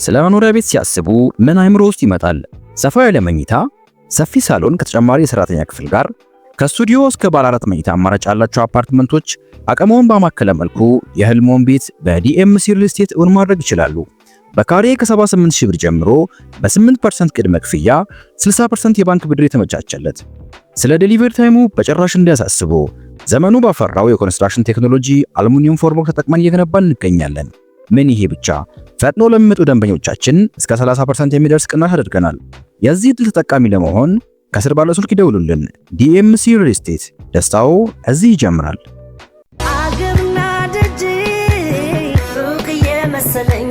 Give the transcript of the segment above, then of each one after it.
ስለ መኖሪያ ቤት ሲያስቡ ምን አይምሮ ውስጥ ይመጣል? ሰፋ ያለ መኝታ፣ ሰፊ ሳሎን ከተጨማሪ የሰራተኛ ክፍል ጋር፣ ከስቱዲዮ እስከ ባለ 4 መኝታ አማራጭ ያላቸው አፓርትመንቶች አቅመውን ባማከለ መልኩ የህልሞን ቤት በዲኤምሲ ሪል ስቴት እውን ማድረግ ይችላሉ። በካሬ ከ78000 ብር ጀምሮ በ8% ቅድመ ክፍያ 60% የባንክ ብድር የተመቻቸለት። ስለ ዴሊቨሪ ታይሙ በጭራሽ እንዲያሳስቡ ዘመኑ ባፈራው የኮንስትራክሽን ቴክኖሎጂ አሉሚኒየም ፎርምወርክ ተጠቅመን እየገነባን እንገኛለን። ምን ይሄ ብቻ! ፈጥኖ ለሚመጡ ደንበኞቻችን እስከ 30% የሚደርስ ቅናሽ አድርገናል። የዚህ ድል ተጠቃሚ ለመሆን ከስር ባለው ስልክ ይደውሉልን። ዲኤምሲ ሪል ስቴት፣ ደስታው እዚህ ይጀምራል። አገርና ደጅ ሩቅ የመሰለኝ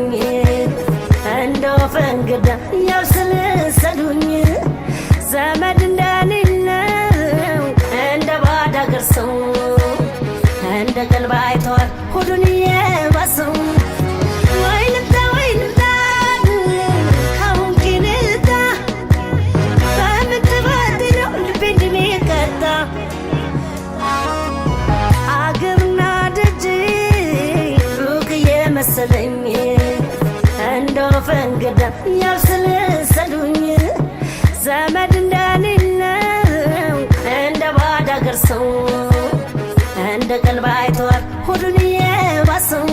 እንደው ፈንግዳ ያብሰለሰሉኝ ዘመድ እንደሌለው እንደ ባዳ አገር ሰው እንደ ቀልብ አይተዋል ሁሉን የባሰው ፈንገዳ ያብሰለሰሉኝ ዘመድ እንደሌለው እንደ ባዳ አገር ሰው እንደ ቀልብ አይተዋል ሁሉን የባሰው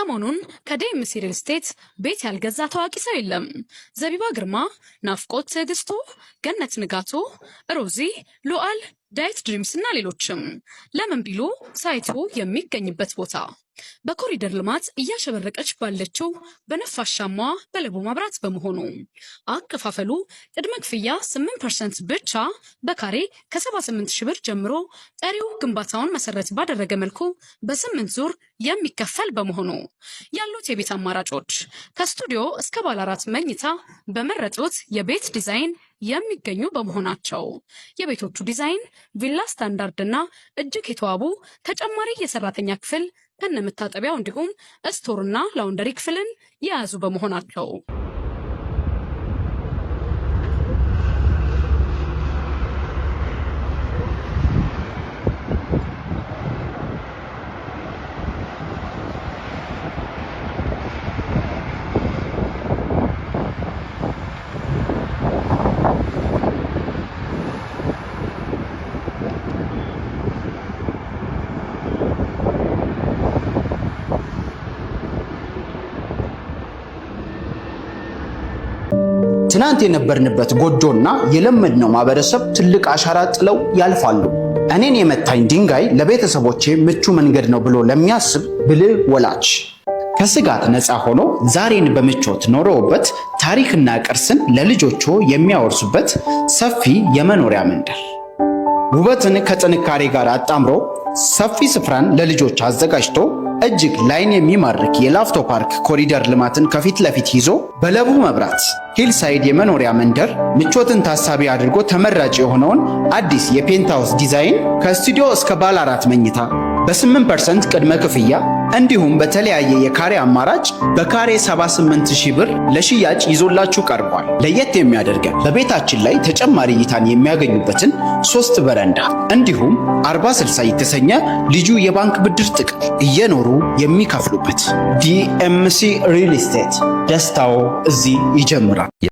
ሰሞኑን ከዲኤምሲ ሪል ስቴት ቤት ያልገዛ ታዋቂ ሰው የለም። ዘቢባ ግርማ፣ ናፍቆት ትዕግስቱ፣ ገነት ንጋቱ፣ ሮዚ ሉዓል፣ ዳይት ድሪምስ እና ሌሎችም። ለምን ቢሉ ሳይቱ የሚገኝበት ቦታ በኮሪደር ልማት እያሸበረቀች ባለችው በነፋሻማ በለቡ መብራት በመሆኑ አከፋፈሉ ቅድመ ክፍያ 8% ብቻ በካሬ ከ78000 ብር ጀምሮ ጠሪው ግንባታውን መሰረት ባደረገ መልኩ በ8 ዙር የሚከፈል በመሆኑ ያሉት የቤት አማራጮች ከስቱዲዮ እስከ ባለ 4 መኝታ በመረጡት የቤት ዲዛይን የሚገኙ በመሆናቸው የቤቶቹ ዲዛይን ቪላ ስታንዳርድ እና እጅግ የተዋቡ ተጨማሪ የሰራተኛ ክፍል ከነመታጠቢያው እንዲሁም ስቶር እና ላውንደሪ ክፍልን የያዙ በመሆናቸው ትናንት የነበርንበት ጎጆና የለመድነው ማህበረሰብ ትልቅ አሻራ ጥለው ያልፋሉ። እኔን የመታኝ ድንጋይ ለቤተሰቦቼ ምቹ መንገድ ነው ብሎ ለሚያስብ ብልህ ወላጅ ከስጋት ነፃ ሆኖ ዛሬን በምቾት ኖረውበት ታሪክና ቅርስን ለልጆቹ የሚያወርሱበት ሰፊ የመኖሪያ መንደር ውበትን ከጥንካሬ ጋር አጣምሮ ሰፊ ስፍራን ለልጆች አዘጋጅቶ እጅግ ላይን የሚማርክ የላፍቶ ፓርክ ኮሪደር ልማትን ከፊት ለፊት ይዞ በለቡ መብራት ሂልሳይድ የመኖሪያ መንደር ምቾትን ታሳቢ አድርጎ ተመራጭ የሆነውን አዲስ የፔንታውስ ዲዛይን ከስቱዲዮ እስከ ባለ 4 መኝታ በ8% ቅድመ ክፍያ እንዲሁም በተለያየ የካሬ አማራጭ በካሬ 78000 ብር ለሽያጭ ይዞላችሁ ቀርቧል። ለየት የሚያደርገን በቤታችን ላይ ተጨማሪ እይታን የሚያገኙበትን 3 በረንዳ እንዲሁም 40/60 የተሰኘ ልዩ የባንክ ብድር ጥቅል እየኖሩ የሚከፍሉበት ዲኤምሲ ሪል ስቴት። ደስታው እዚህ ይጀምራል።